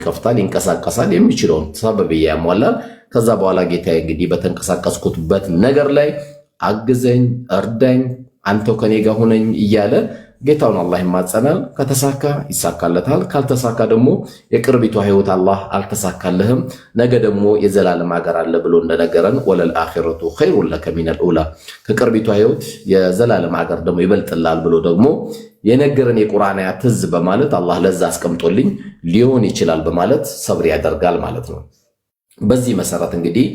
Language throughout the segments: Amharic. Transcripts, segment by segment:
ይከፍታል፣ ይንቀሳቀሳል፣ የሚችለውን ሰበብ ያሟላል። ከዛ በኋላ ጌታዬ እንግዲህ በተንቀሳቀስኩበት ነገር ላይ አግዘኝ፣ እርዳኝ፣ አንተው ከኔ ጋር ሁነኝ እያለ ጌታውን አላህ ይማጸናል። ከተሳካ ይሳካለታል፣ ካልተሳካ ደግሞ የቅርቢቷ ህይወት አላህ አልተሳካልህም፣ ነገ ደግሞ የዘላለም ሀገር አለ ብሎ እንደነገረን ወለል አኺረቱ ኸይሩን ለከ ሚነል ኡላ፣ ከቅርቢቷ ህይወት የዘላለም ሀገር ደግሞ ይበልጥላል ብሎ ደግሞ የነገረን የቁርአን አያት ትዝ በማለት አላህ ለዛ አስቀምጦልኝ ሊሆን ይችላል በማለት ሰብር ያደርጋል ማለት ነው። በዚህ መሰረት እንግዲህ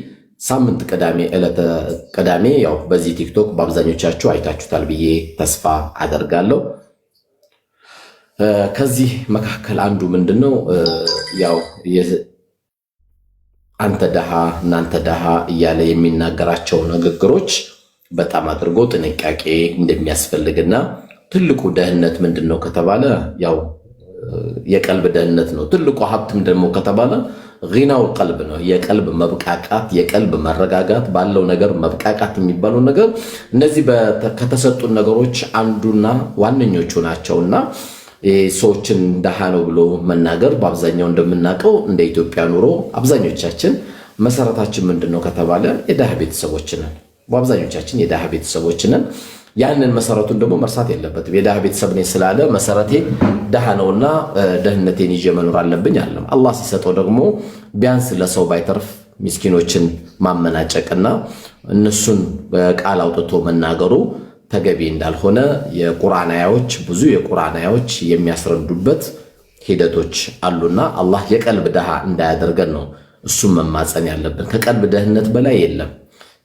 ሳምንት ቅዳሜ ዕለተ ቅዳሜ ያው በዚህ ቲክቶክ በአብዛኞቻችሁ አይታችሁታል ብዬ ተስፋ አደርጋለሁ። ከዚህ መካከል አንዱ ምንድነው ያው አንተ ደሃ እናንተ ደሃ እያለ የሚናገራቸው ንግግሮች በጣም አድርጎ ጥንቃቄ እንደሚያስፈልግና ትልቁ ደህንነት ምንድነው ከተባለ ያው የቀልብ ደህንነት ነው። ትልቁ ሀብትም ደግሞ ከተባለ ጊናው ቀልብ ነው። የቀልብ መብቃቃት፣ የቀልብ መረጋጋት፣ ባለው ነገር መብቃቃት የሚባለው ነገር እነዚህ ከተሰጡን ነገሮች አንዱና ዋነኞቹ ናቸውና ሰዎችን ደሃ ነው ብሎ መናገር በአብዛኛው እንደምናውቀው እንደ ኢትዮጵያ ኑሮ አብዛኞቻችን መሰረታችን ምንድነው ከተባለ የደሃ ቤተሰቦች ነን። በአብዛኞቻችን የደሃ ቤተሰቦች ነን። ያንን መሰረቱን ደግሞ መርሳት የለበትም። የደሃ ቤተሰብ ነኝ ስላለ መሰረቴ ደሃ ነውና ደህንነቴን ይዤ መኖር አለብኝ አለም። አላህ ሲሰጠው ደግሞ ቢያንስ ለሰው ባይተርፍ ምስኪኖችን ማመናጨቅና እነሱን በቃል አውጥቶ መናገሩ ተገቢ እንዳልሆነ የቁርአን አያዎች ብዙ የቁርአን አያዎች የሚያስረዱበት ሂደቶች አሉና አላህ የቀልብ ደሃ እንዳያደርገን ነው እሱም መማፀን ያለብን። ከቀልብ ደህንነት በላይ የለም።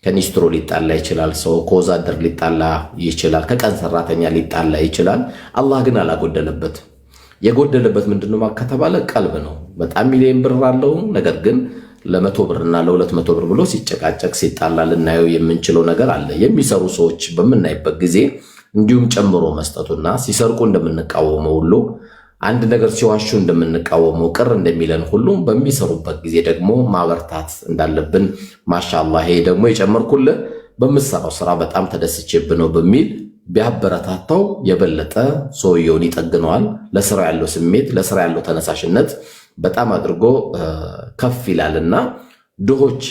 ከኒስትሮ ሊጣላ ይችላል ሰው፣ ከወዛደር ሊጣላ ይችላል፣ ከቀን ሰራተኛ ሊጣላ ይችላል። አላህ ግን አላጎደለበት። የጎደለበት ምንድነው ከተባለ ቀልብ ነው። በጣም ሚሊዮን ብር አለው፣ ነገር ግን ለ100 ብርና ለ200 ብር ብሎ ሲጨቃጨቅ ሲጣላ ልናየው የምንችለው ነገር አለ። የሚሰሩ ሰዎች በምናይበት ጊዜ እንዲሁም ጨምሮ መስጠቱና ሲሰርቁ እንደምንቃወመው ሁሉ አንድ ነገር ሲዋሹ እንደምንቃወመው ቅር እንደሚለን ሁሉ በሚሰሩበት ጊዜ ደግሞ ማበርታት እንዳለብን ማሻአላህ ይሄ ደግሞ የጨመርኩልህ በምሰራው ስራ በጣም ተደስቼብህ ነው በሚል ቢያበረታታው የበለጠ ሰውየውን ይጠግነዋል። ለስራው ያለው ስሜት ለስራው ያለው ተነሳሽነት በጣም አድርጎ ከፍ ይላልና ድሆች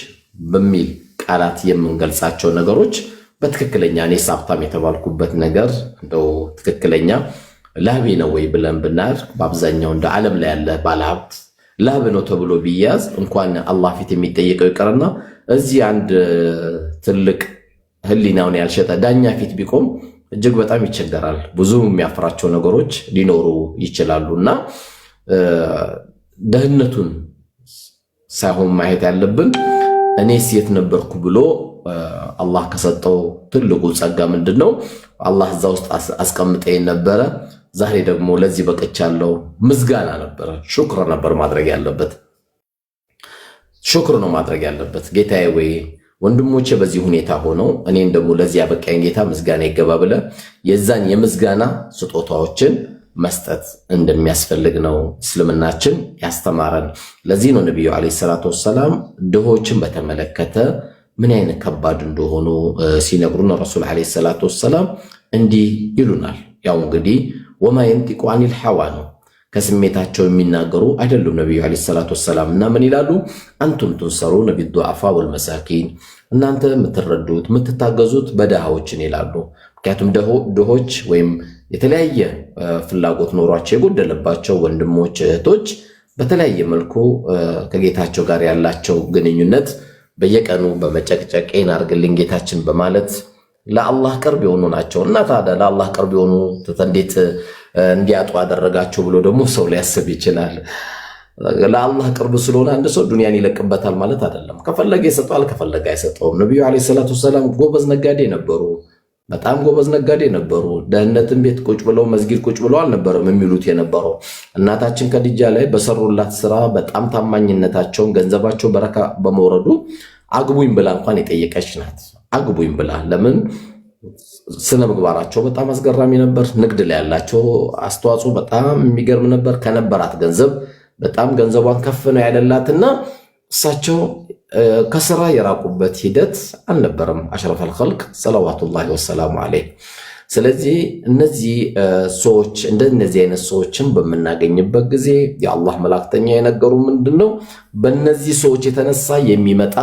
በሚል ቃላት የምንገልጻቸው ነገሮች በትክክለኛ እኔ ሀብታም የተባልኩበት ነገር እንደው ትክክለኛ ላቤ ነው ወይ ብለን ብናር በአብዛኛው እንደ ዓለም ላይ ያለ ባለሀብት ላብ ነው ተብሎ ቢያዝ እንኳን አላህ ፊት የሚጠየቀው ይቀርና እዚህ አንድ ትልቅ ህሊናውን ያልሸጠ ዳኛ ፊት ቢቆም እጅግ በጣም ይቸገራል። ብዙ የሚያፈራቸው ነገሮች ሊኖሩ ይችላሉና ደህንነቱን ሳይሆን ማየት ያለብን እኔስ የት ነበርኩ ብሎ አላህ ከሰጠው ትልቁ ጸጋ ምንድነው? አላህ እዛ ውስጥ አስቀምጠኝ ነበረ፣ ዛሬ ደግሞ ለዚህ በቅቻለሁ። ምስጋና ነበረ፣ ሹክር ነበር ማድረግ ያለበት። ሹክር ነው ማድረግ ያለበት። ጌታዬ ወይ ወንድሞቼ በዚህ ሁኔታ ሆነው እኔን ደግሞ ለዚህ ያበቃኝ ጌታ ምስጋና ይገባ ብለ የዛን የምስጋና ስጦታዎችን መስጠት እንደሚያስፈልግ ነው እስልምናችን ያስተማረን። ለዚህ ነው ነብዩ አለይሂ ሰላቱ ወሰላም ድሆችን በተመለከተ ምን አይነት ከባድ እንደሆኑ ሲነግሩን ረሱል አለይሂ ሰላቱ ወሰላም እንዲህ ይሉናል። ያው እንግዲህ ወማ ينطق عن الهوى ነው፣ ከስሜታቸው የሚናገሩ አይደሉም ነብዩ አለይሂ ሰላቱ ወሰላም። እና ምን ይላሉ? አንቱም ትንሰሩነ ቢዱዓፋ ወልመሳኪን፣ እናንተ የምትረዱት የምትታገዙት በድሃዎችን ይላሉ። ምክንያቱም ድሆች ወይም የተለያየ ፍላጎት ኖሯቸው የጎደለባቸው ወንድሞች እህቶች በተለያየ መልኩ ከጌታቸው ጋር ያላቸው ግንኙነት በየቀኑ በመጨቅጨቄን አርግልኝ ጌታችን በማለት ለአላህ ቅርብ የሆኑ ናቸው። እና ታዲያ ለአላህ ቅርብ የሆኑ እንዴት እንዲያጡ አደረጋቸው ብሎ ደግሞ ሰው ሊያስብ ይችላል። ለአላህ ቅርብ ስለሆነ አንድ ሰው ዱንያን ይለቅበታል ማለት አይደለም። ከፈለገ ይሰጠዋል፣ ከፈለገ አይሰጠውም። ነብዩ አለይሂ ሰላቱ ሰላም ጎበዝ ነጋዴ ነበሩ። በጣም ጎበዝ ነጋዴ ነበሩ። ደህንነትን ቤት ቁጭ ብለው መስጊድ ቁጭ ብለው አልነበረም የሚሉት የነበረው። እናታችን ከዲጃ ላይ በሰሩላት ስራ በጣም ታማኝነታቸውን ገንዘባቸው በረካ በመውረዱ አግቡኝ ብላ እንኳን የጠየቀች ናት። አግቡኝ ብላ ለምን? ስነ ምግባራቸው በጣም አስገራሚ ነበር። ንግድ ላይ ያላቸው አስተዋጽኦ በጣም የሚገርም ነበር። ከነበራት ገንዘብ በጣም ገንዘቧን ከፍ ነው ያለላትና እሳቸው ከስራ የራቁበት ሂደት አልነበረም። አሽረፈል ኸልቅ ሰለዋቱላሂ ወሰላሙ ዐለይሂ። ስለዚህ እነዚህ ሰዎች እንደነዚህ አይነት ሰዎችን በምናገኝበት ጊዜ የአላህ መላእክተኛ የነገሩ ምንድነው በእነዚህ ሰዎች የተነሳ የሚመጣ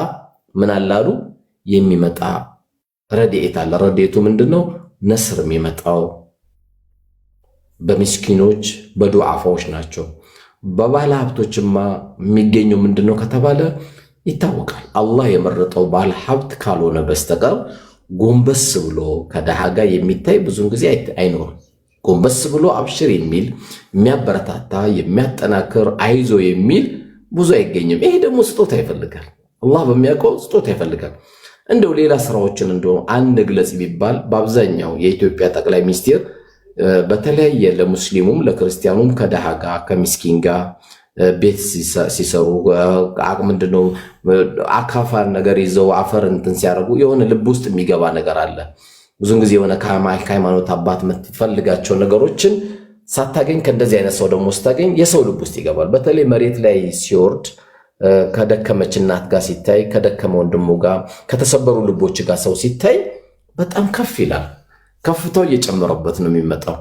ምን አላሉ የሚመጣ ረድኤት አለ። ረድኤቱ ምንድነው? ነስር የሚመጣው በምስኪኖች በዱዓፋዎች ናቸው። በባለ ሀብቶችማ የሚገኘው ምንድነው ከተባለ ይታወቃል። አላህ የመረጠው ባለ ሀብት ካልሆነ በስተቀር ጎንበስ ብሎ ከደሃ ጋር የሚታይ ብዙን ጊዜ አይኖርም። ጎንበስ ብሎ አብሽር የሚል የሚያበረታታ የሚያጠናክር አይዞ የሚል ብዙ አይገኝም። ይሄ ደግሞ ስጦታ ይፈልጋል። አላህ በሚያውቀው ስጦታ ይፈልጋል። እንደው ሌላ ስራዎችን እንደው አንድ ግለጽ ቢባል በአብዛኛው የኢትዮጵያ ጠቅላይ ሚኒስትር በተለያየ ለሙስሊሙም ለክርስቲያኑም ከደሃ ጋር ከሚስኪን ጋር ቤት ሲሰሩ ምንድነው አካፋን ነገር ይዘው አፈር እንትን ሲያደርጉ የሆነ ልብ ውስጥ የሚገባ ነገር አለ። ብዙን ጊዜ የሆነ ከሃይማኖት አባት የምትፈልጋቸው ነገሮችን ሳታገኝ ከእንደዚህ አይነት ሰው ደግሞ ስታገኝ የሰው ልብ ውስጥ ይገባል። በተለይ መሬት ላይ ሲወርድ ከደከመች እናት ጋር ሲታይ፣ ከደከመ ወንድሙ ጋር ከተሰበሩ ልቦች ጋር ሰው ሲታይ በጣም ከፍ ይላል። ከፍታው እየጨመረበት ነው የሚመጣው።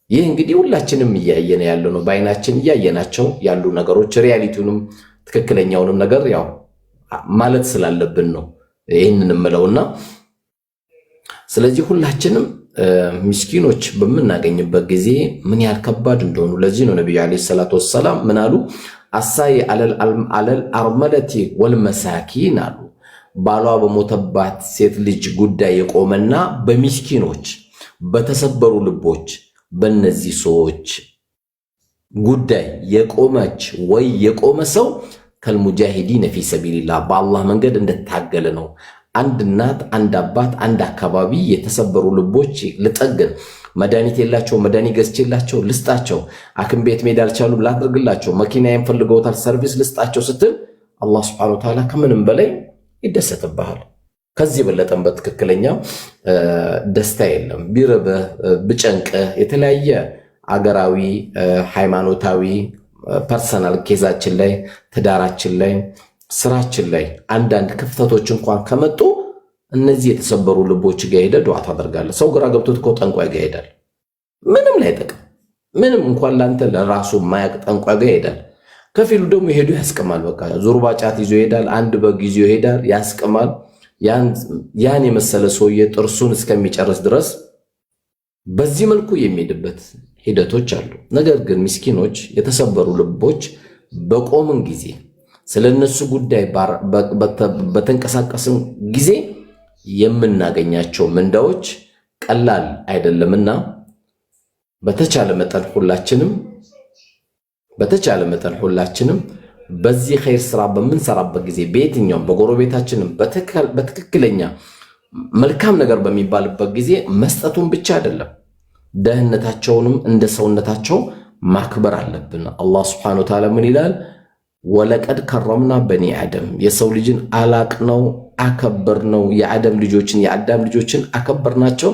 ይህ እንግዲህ ሁላችንም እያየን ያለው ነው። በአይናችን እያየናቸው ያሉ ነገሮች ሪያሊቲውንም ትክክለኛውንም ነገር ያው ማለት ስላለብን ነው ይህንን እምለውና ስለዚህ ሁላችንም ምስኪኖች በምናገኝበት ጊዜ ምን ያህል ከባድ እንደሆኑ ለዚህ ነው ነብዩ አለይሂ ሰላቱ ወሰላም ምን አሉ? አሳይ አለል አርመለቲ ወልመሳኪን አሉ። ባሏ በሞተባት ሴት ልጅ ጉዳይ የቆመና በሚስኪኖች በተሰበሩ ልቦች በእነዚህ ሰዎች ጉዳይ የቆመች ወይ የቆመ ሰው ከልሙጃሂዲን ፊ ሰቢልላህ በአላህ መንገድ እንደታገለ ነው። አንድ እናት፣ አንድ አባት፣ አንድ አካባቢ የተሰበሩ ልቦች ልጠግን፣ መድኃኒት የላቸው መድኃኒት ገዝቼላቸው ልስጣቸው፣ አክም ቤት መሄድ አልቻሉም ላድርግላቸው፣ መኪና የምፈልገውታል ሰርቪስ ልስጣቸው ስትል አላህ ሱብሓነሁ ወተዓላ ከምንም በላይ ይደሰትብሃል። ከዚህ በለጠም በትክክለኛ ደስታ የለም። ቢርብህ ብጨንቅህ የተለያየ አገራዊ ሃይማኖታዊ ፐርሰናል ኬዛችን ላይ ትዳራችን ላይ ስራችን ላይ አንዳንድ ክፍተቶች እንኳን ከመጡ እነዚህ የተሰበሩ ልቦች ጋር ሄደ ዱዓ ታደርጋለህ። ሰው ግራ ገብቶት እኮ ጠንቋይ ጋር ይሄዳል። ምንም ላይ ጠቅም ምንም እንኳን ላንተ ለራሱ ማያቅ ጠንቋይ ጋር ይሄዳል። ከፊሉ ደግሞ ይሄዱ ያስቀማል። በቃ ዙርባ ጫት ይዞ ይሄዳል። አንድ በግ ይዞ ይሄዳል፣ ያስቀማል። ያን የመሰለ ሰውዬ ጥርሱን እስከሚጨርስ ድረስ በዚህ መልኩ የሚሄድበት ሂደቶች አሉ። ነገር ግን ምስኪኖች የተሰበሩ ልቦች በቆምን ጊዜ ስለነሱ ጉዳይ በተንቀሳቀስን ጊዜ የምናገኛቸው ምንዳዎች ቀላል አይደለምና በተቻለ መጠን ሁላችንም በዚህ ኸይር ስራ በምንሰራበት ጊዜ በየትኛውም በጎረቤታችንም በትክክለኛ መልካም ነገር በሚባልበት ጊዜ መስጠቱን ብቻ አይደለም ደህንነታቸውንም እንደ ሰውነታቸው ማክበር አለብን። አላህ ሱብሓነሁ ወተዓላ ምን ይላል? ወለቀድ ከረምና በኒ አደም የሰው ልጅን አላቅነው አከበርነው፣ የአዳም ልጆችን አከበርናቸው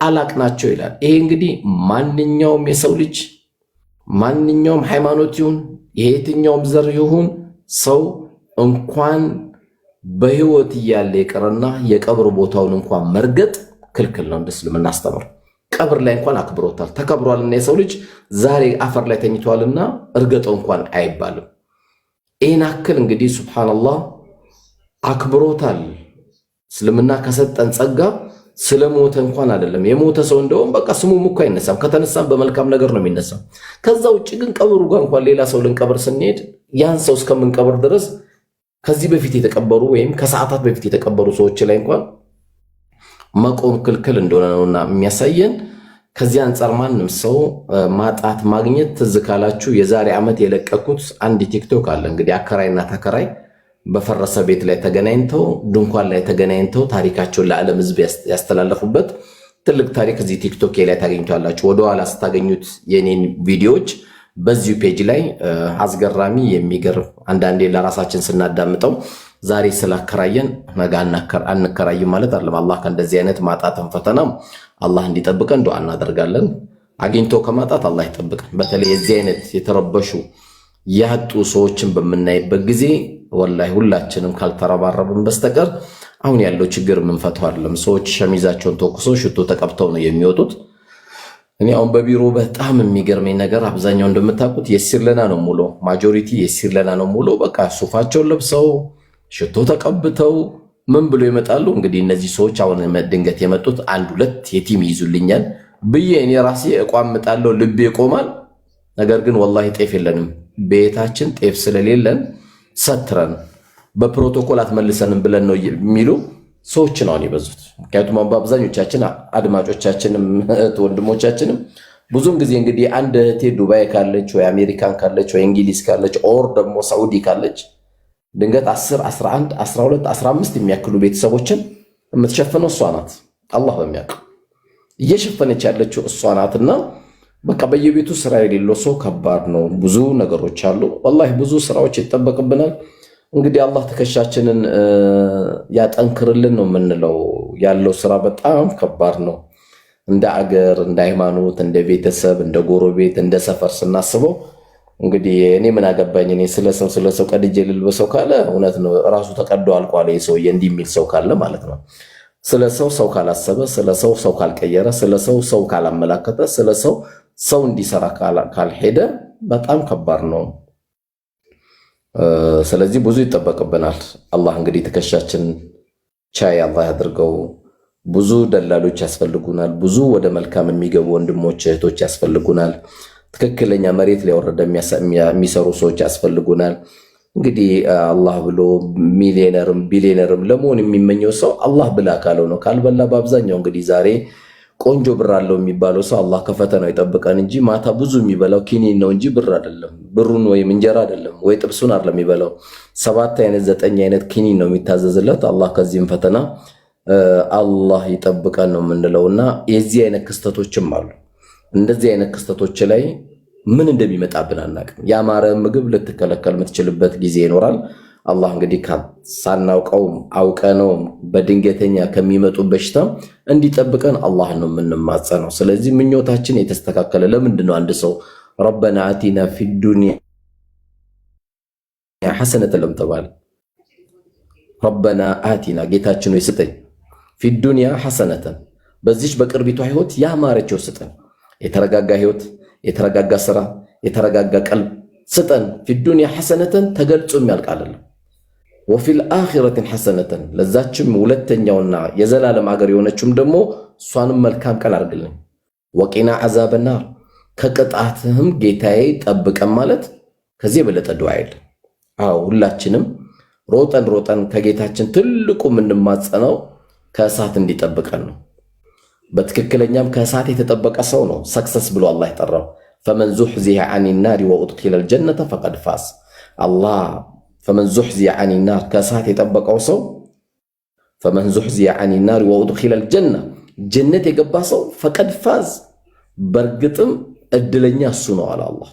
አላቅናቸው ይላል። ይሄ እንግዲህ ማንኛውም የሰው ልጅ ማንኛውም ሃይማኖት ይሁን የየትኛውም ዘር ይሁን ሰው እንኳን በህይወት እያለ የቀረና የቀብር ቦታውን እንኳን መርገጥ ክልክል ነው። እንደ እስልምና አስተምሮ ቀብር ላይ እንኳን አክብሮታል ተከብሯልና የሰው ልጅ ዛሬ አፈር ላይ ተኝቷልና እርገጠው እንኳን አይባልም። ይህን አክል እንግዲህ ሱብሃንአላህ አክብሮታል። እስልምና ከሰጠን ጸጋ ስለሞተ እንኳን አይደለም የሞተ ሰው እንደውም በቃ ስሙም እኮ አይነሳም። ከተነሳም በመልካም ነገር ነው የሚነሳው። ከዛ ውጭ ግን ቀብሩ ጋር እንኳን ሌላ ሰው ልንቀብር ስንሄድ ያን ሰው እስከምንቀብር ድረስ ከዚህ በፊት የተቀበሩ ወይም ከሰዓታት በፊት የተቀበሩ ሰዎች ላይ እንኳን መቆም ክልክል እንደሆነ ነውና የሚያሳየን። ከዚህ አንጻር ማንም ሰው ማጣት ማግኘት ትዝ ካላችሁ የዛሬ ዓመት የለቀኩት አንድ ቲክቶክ አለ። እንግዲህ አከራይና ተከራይ በፈረሰ ቤት ላይ ተገናኝተው ድንኳን ላይ ተገናኝተው ታሪካቸውን ለዓለም ሕዝብ ያስተላለፉበት ትልቅ ታሪክ እዚህ ቲክቶክ ላይ ታገኙታላችሁ። ወደኋላ ስታገኙት የኔን ቪዲዮዎች በዚሁ ፔጅ ላይ አስገራሚ የሚገርም አንዳንዴ ለራሳችን ስናዳምጠው ዛሬ ስላከራየን ነገ አንከራይም ማለት አይደለም። አላህ ከእንደዚህ አይነት ማጣትን ፈተናም አላህ እንዲጠብቀን ዱዓ እናደርጋለን። አግኝቶ ከማጣት አላህ ይጠብቀን። በተለይ የዚህ አይነት የተረበሹ ያጡ ሰዎችን በምናይበት ጊዜ ወላሂ ሁላችንም ካልተረባረብን በስተቀር አሁን ያለው ችግር ምን ፈተው አይደለም። ሰዎች ሸሚዛቸውን ተኩሰው ሽቶ ተቀብተው ነው የሚወጡት። እኔ አሁን በቢሮ በጣም የሚገርመኝ ነገር አብዛኛው እንደምታውቁት የሲርለና ነው ሙሉ ማጆሪቲ የሲርለና ነው ሙሉ በቃ ሱፋቸውን ለብሰው ሽቶ ተቀብተው ምን ብሎ ይመጣሉ። እንግዲህ እነዚህ ሰዎች አሁን ድንገት የመጡት አንድ ሁለት የቲም ይይዙልኛል ብዬ እኔ ራሴ እቋምጣለሁ፣ ልቤ ይቆማል። ነገር ግን ወላሂ ጤፍ የለንም ቤታችን ጤፍ ስለሌለን ሰትረን በፕሮቶኮል አትመልሰንም ብለን ነው የሚሉ ሰዎች ነው የበዙት። ምክንያቱም በአብዛኞቻችን አድማጮቻችንም ወንድሞቻችንም ብዙም ጊዜ እንግዲህ አንድ እህቴ ዱባይ ካለች ወይ አሜሪካን ካለች ወይ እንግሊዝ ካለች ኦር ደግሞ ሳውዲ ካለች ድንገት 10 11 12 15 የሚያክሉ ቤተሰቦችን የምትሸፍነው እሷ ናት። አላህ በሚያውቀው እየሸፈነች ያለችው እሷ ናትና በቃ በየቤቱ ስራ የሌለው ሰው ከባድ ነው። ብዙ ነገሮች አሉ። ወላሂ ብዙ ስራዎች ይጠበቅብናል። እንግዲህ አላህ ትከሻችንን ያጠንክርልን ነው የምንለው። ያለው ስራ በጣም ከባድ ነው። እንደ አገር፣ እንደ ሃይማኖት፣ እንደ ቤተሰብ፣ እንደ ጎረቤት፣ እንደ ሰፈር ስናስበው እንግዲህ እኔ ምን አገባኝ እኔ ስለሰው ቀድጄ ልልበሰው ካለ እውነት ነው ራሱ ተቀዶ አልቋል። ሰውዬ እንዲህ የሚል ሰው ካለ ማለት ነው። ስለሰው ሰው ካላሰበ፣ ስለሰው ሰው ካልቀየረ፣ ስለሰው ሰው ካላመላከተ፣ ስለሰው ሰው እንዲሰራ ካልሄደ በጣም ከባድ ነው። ስለዚህ ብዙ ይጠበቅብናል። አላህ እንግዲህ ትከሻችን ቻይ አላህ ያድርገው። ብዙ ደላሎች ያስፈልጉናል። ብዙ ወደ መልካም የሚገቡ ወንድሞች እህቶች ያስፈልጉናል። ትክክለኛ መሬት ላይ ወረደ የሚሰሩ ሰዎች ያስፈልጉናል። እንግዲህ አላህ ብሎ ሚሊዮነርም ቢሊዮነርም ለመሆን የሚመኘው ሰው አላህ ብላ ካለው ነው። ካልበላ በአብዛኛው እንግዲህ ዛሬ ቆንጆ ብር አለው የሚባለው ሰው አላህ ከፈተናው ይጠብቀን እንጂ ማታ ብዙ የሚበላው ኪኒን ነው እንጂ ብር አይደለም። ብሩን ወይም እንጀራ አይደለም ወይ ጥብሱን አይደለም የሚበላው። 7 አይነት 9 አይነት ኪኒን ነው የሚታዘዝለት። አላህ ከዚህም ፈተና አላህ ይጠብቀን ነው የምንለውና የዚህ አይነት ክስተቶችም አሉ። እንደዚህ አይነት ክስተቶች ላይ ምን እንደሚመጣብን አናውቅም። ያማረ ምግብ ልትከለከል የምትችልበት ጊዜ ይኖራል። አላህ እንግዲህ ሳናውቀው አውቀነው በድንገተኛ ከሚመጡ በሽታ እንዲጠብቀን አላህ ነው የምንማጸነው። ስለዚህ ምኞታችን የተስተካከለ ለምንድን ነው አንድ ሰው ረበና አቲና ፊዱንያ ሐሰነተን ለም ተባለ? ረበና አቲና ጌታችን ሆይ ስጠኝ፣ ፊዱንያ ሐሰነተን በዚች በቅርቢቷ ህይወት ያማረችው ስጠን። የተረጋጋ ህይወት፣ የተረጋጋ ስራ፣ የተረጋጋ ቀልብ ስጠን። ፊዱንያ ሐሰነተን ተገልጾ የሚያልቃል። ወፊል አኺረትን ሐሰነተን ለዛችም ሁለተኛውና የዘላለም አገር የሆነችም ደግሞ እሷንም መልካም ቀን አድርግልን። ወቂና አዛበናር ከቅጣትህም ጌታዬ ጠብቀን ማለት ከዚህ የበለጠ ዱዓ የለም። አዎ ሁላችንም ሮጠን ከጌታችን ትልቁ የምንማጸነው ከእሳት እንዲጠብቀን ነው። በትክክለኛም ከእሳት የተጠበቀ ሰው ነው ሰክሰስ ብሎ አላህ ይጠራው። ፈመን ዙሕዚሐ ዐኒ ናሪ ወኡድኺለል ጀነተ ፈቀድ ፋዝ። አላህ ፈመን ዙሕዚሐ ዐኒ ናር ከእሳት የጠበቀው ሰው ፈመን ዙሕዚሐ ዐኒ ናሪ ወኡድኺለል ጀነ ጀነት የገባ ሰው ፈቀድ ፋዝ በእርግጥም እድለኛ እሱ ነው አለ አላህ።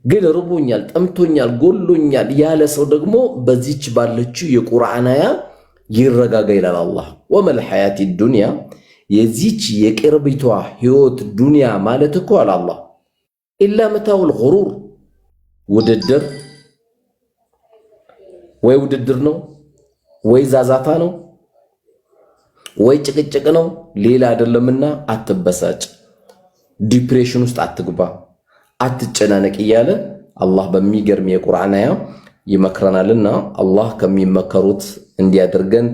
ግን ርቦኛል፣ ጠምቶኛል፣ ጎሎኛል ያለ ሰው ደግሞ በዚች ባለችው የቁርአን አያ ይረጋጋ ይላል አላህ። ወመል ሐያቲ ዱንያ የዚች የቅርቢቷ ህይወት ዱንያ ማለት እኮ አለ አላህ ኢላ መታውል ጉሩር ውድድር ወይ ውድድር ነው ወይ ዛዛታ ነው ወይ ጭቅጭቅ ነው ሌላ አይደለምና አትበሳጭ፣ ዲፕሬሽን ውስጥ አትግባ፣ አትጨናነቅ እያለ አላህ በሚገርም የቁርአን አያ ይመክረናልና አላህ ከሚመከሩት እንዲያደርገን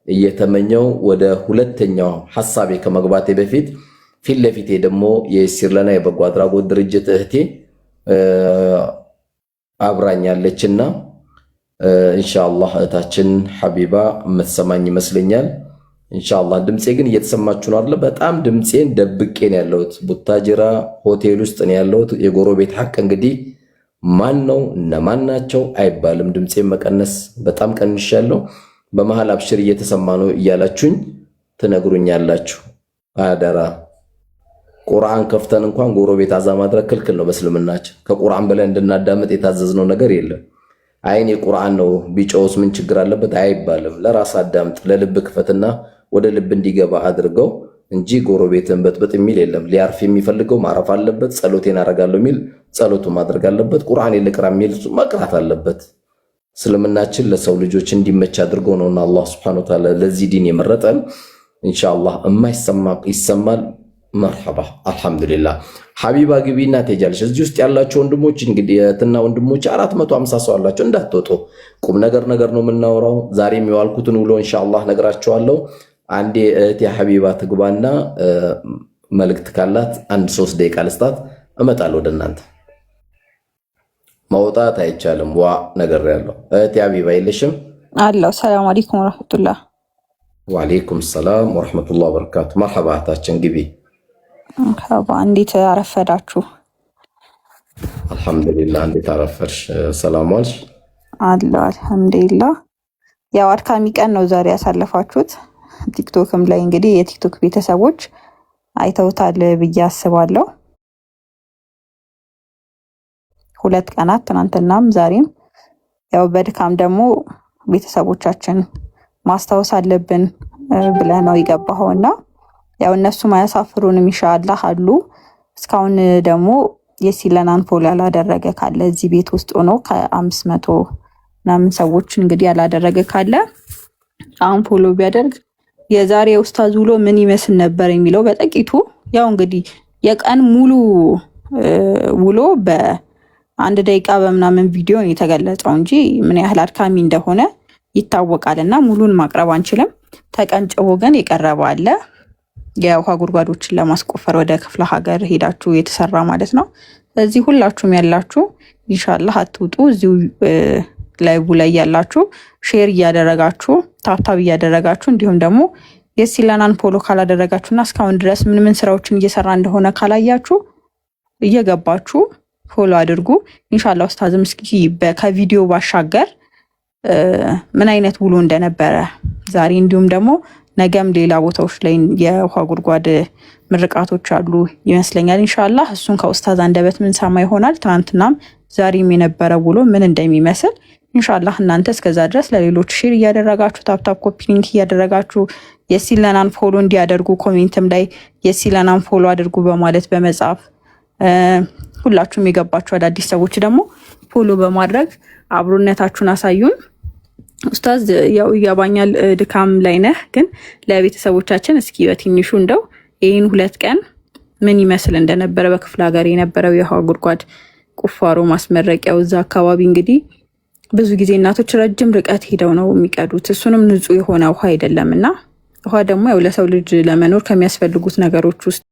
እየተመኘው ወደ ሁለተኛው ሐሳቤ ከመግባቴ በፊት ፊት ለፊቴ ደግሞ የሲርለና የበጎ አድራጎት ድርጅት እህቴ አብራኛለችና ኢንሻአላህ እህታችን ሐቢባ የምትሰማኝ ይመስለኛል። ኢንሻአላህ ድምጼ ግን እየተሰማችሁ ነው አይደል? በጣም ድምጼን ደብቄ ነው ያለሁት። ቡታጅራ ሆቴል ውስጥ ነው ያለሁት። የጎረቤት ሐቅ እንግዲህ ማን ነው እነማን ናቸው አይባልም። ድምጼን መቀነስ በጣም ቀንሻለሁ። በመሃል አብሽር እየተሰማ ነው እያላችሁኝ ትነግሩኛላችሁ። አደራ ቁርአን ከፍተን እንኳን ጎረቤት አዛ ማድረግ ክልክል ነው በእስልምናችን። ከቁርአን በላይ እንድናዳምጥ የታዘዝነው ነገር የለም። አይን የቁርአን ነው ቢጮውስ ምን ችግር አለበት አይባልም። ለራስ አዳምጥ፣ ለልብ ክፈትና ወደ ልብ እንዲገባ አድርገው እንጂ ጎረቤትን በጥብጥ የሚል የለም። ሊያርፍ የሚፈልገው ማረፍ አለበት። ጸሎቴን አደርጋለሁ የሚል ጸሎቱ ማድረግ አለበት። ቁርአን ልቅራ የሚል መቅራት አለበት። እስልምናችን ለሰው ልጆች እንዲመች አድርጎ ነውና አላህ Subhanahu Wa Ta'ala ለዚህ ዲን የመረጠን። ኢንሻአላህ የማይሰማ ይሰማል። መርሐባ አልহামዱሊላህ። ሐቢባ ግቢና ተጃልሽ እዚህ ውስጥ ያላችሁ ወንድሞች እንግዲህ እህትና ወንድሞች 450 ሰው አላችሁ። እንዳትወጡ ቁም ነገር ነው የምናወራው። ዛሬ የሚዋልኩትን ውሎ ኢንሻአላህ ነግራችኋለሁ። አንዴ እህቴ ሐቢባ ትግባና መልእክት ካላት 1-3 ደቂቃ ልስጣት፣ እመጣለሁ ወደ እናንተ። መውጣት አይቻልም ዋ ነገር ያለው እህቴ ሐቢባ የለሽም? አላህ ሰላም አለይኩም ወራህመቱላህ። ወአለይኩም ሰላም ወራህመቱላህ ወበረካቱ። መርሐባ እህታችን ግቢ። መርሐባ እንዴት አረፈዳችሁ? አልহামዱሊላህ። እንዴት አረፈርሽ? ሰላም ዋልሽ? አላህ አልহামዱሊላህ። ያው አድካሚ ቀን ነው ዛሬ ያሳለፋችሁት። ቲክቶክም ላይ እንግዲህ የቲክቶክ ቤተሰቦች አይተውታል ብዬ አስባለሁ። 2 ቀናት ትናንትናም ዛሬም ያው በድካም ደግሞ ቤተሰቦቻችን ማስታወስ አለብን ብለህ ነው የገባኸውና ያው እነሱ ማያሳፍሩንም ኢንሻአላህ አሉ። እስካሁን ደግሞ የሲለናን ፎሎ ያላደረገ ካለ እዚህ ቤት ውስጥ ሆኖ ከ500 ምናምን ሰዎች እንግዲህ ያላደረገ ካለ አሁን ፎሎ ቢያደርግ የዛሬ ኡስታዝ ውሎ ምን ይመስል ነበር የሚለው በጥቂቱ ያው እንግዲህ የቀን ሙሉ ውሎ በ1 ደቂቃ በምናምን ቪዲዮ ነው የተገለጸው እንጂ ምን ያህል አድካሚ እንደሆነ ይታወቃልና ሙሉን ማቅረብ አንችልም። ተቀንጭቦ ግን የቀረበ አለ። የውሃ ጉድጓዶችን ለማስቆፈር ወደ ክፍለ ሀገር ሄዳችሁ የተሰራ ማለት ነው። ስለዚህ ሁላችሁም ያላችሁ ኢንሻአላህ አትውጡ። እዚሁ ላይቭ ላይ ያላችሁ ሼር እያደረጋችሁ ታብታብ እያደረጋችሁ እንዲሁም ደግሞ የሲለናን ፎሎ ካላደረጋችሁና እስካሁን ድረስ ምን ስራዎችን እየሰራ እንደሆነ ካላያችሁ እየገባችሁ ፎሎ አድርጉ። ኢንሻአላህ ኡስታዝም እስኪ ከቪዲዮ ባሻገር ምን አይነት ውሎ እንደነበረ ዛሬ እንዲሁም ደግሞ ነገም ሌላ ቦታዎች ላይ የውሃ ጉድጓድ ምርቃቶች አሉ ይመስለኛል። ኢንሻአላህ እሱን ከኡስታዝ አንደበት ምን ሰማ ይሆናል። ትናንትናም ዛሬም የነበረ ውሎ ምን እንደሚመስል ኢንሻአላህ እናንተ እስከዛ ድረስ ለሌሎች ሼር እያደረጋችሁ ታፕታፕ ኮፒ ሊንክ እያደረጋችሁ የሲለናን ፎሎ እንዲያደርጉ ኮሜንትም ላይ የሲለናን ፎሎ አድርጉ በማለት በመጻፍ ሁላችሁም የገባችሁ አዳዲስ ሰዎች ደግሞ ፎሎ በማድረግ አብሮነታችሁን አሳዩን። ኡስታዝ ያው ያባኛል ድካም ላይ ነህ፣ ግን ለቤተሰቦቻችን እስኪ በትንሹ እንደው ይሄን 2 ቀን ምን ይመስል እንደነበረ በክፍለ ሀገር የነበረው የውሃ ጉድጓድ ቁፋሮ ማስመረቂያው እዛ አካባቢ እንግዲህ ብዙ ጊዜ እናቶች ረጅም ርቀት ሄደው ነው የሚቀዱት። እሱንም ንጹህ የሆነ ውሃ አይደለምና ውሃ ደግሞ ያው ለሰው ልጅ ለመኖር ከሚያስፈልጉት ነገሮች ውስጥ